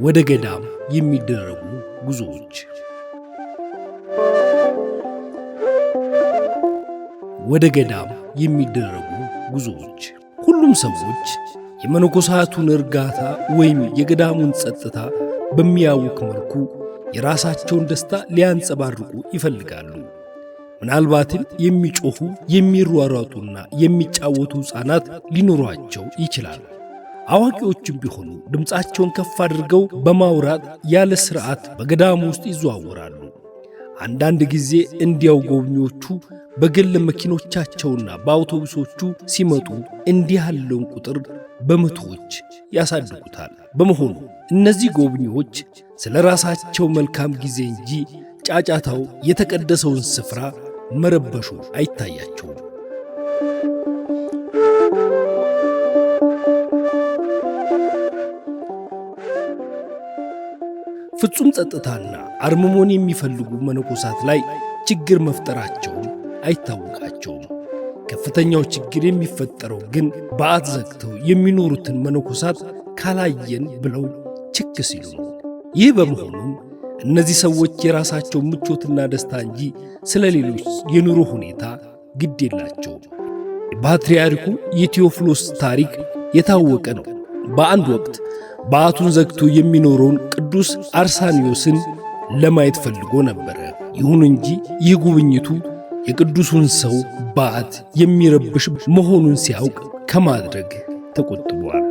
ወደ ገዳም የሚደረጉ ጉዞዎች። ወደ ገዳም የሚደረጉ ጉዞዎች። ሁሉም ሰዎች የመነኮሳቱን እርጋታ ወይም የገዳሙን ጸጥታ በሚያውክ መልኩ የራሳቸውን ደስታ ሊያንጸባርቁ ይፈልጋሉ። ምናልባትም የሚጮኹ የሚሯሯጡና የሚጫወቱ ሕፃናት ሊኖሯቸው ይችላል። አዋቂዎችም ቢሆኑ ድምፃቸውን ከፍ አድርገው በማውራት ያለ ሥርዓት በገዳሙ ውስጥ ይዘዋወራሉ። አንዳንድ ጊዜ እንዲያው ጎብኚዎቹ በግል መኪኖቻቸውና በአውቶቡሶቹ ሲመጡ እንዲህ ያለውን ቁጥር በመቶዎች ያሳድጉታል። በመሆኑ እነዚህ ጎብኚዎች ስለ ራሳቸው መልካም ጊዜ እንጂ ጫጫታው የተቀደሰውን ስፍራ መረበሹ አይታያቸውም። ፍጹም ጸጥታና አርምሞን የሚፈልጉ መነኮሳት ላይ ችግር መፍጠራቸውን አይታወቃቸውም። ከፍተኛው ችግር የሚፈጠረው ግን በዓት ዘግተው የሚኖሩትን መነኮሳት ካላየን ብለው ችክ ሲሉ ነው። ይህ በመሆኑም እነዚህ ሰዎች የራሳቸው ምቾትና ደስታ እንጂ ስለ ሌሎች የኑሮ ሁኔታ ግድ የላቸውም። የፓትርያርኩ የቴዎፍሎስ ታሪክ የታወቀ ነው። በአንድ ወቅት በዓቱን ዘግቶ የሚኖረውን ቅዱስ አርሳኒዮስን ለማየት ፈልጎ ነበረ። ይሁን እንጂ ይህ ጉብኝቱ የቅዱሱን ሰው በዓት የሚረብሽ መሆኑን ሲያውቅ ከማድረግ ተቆጥቧል።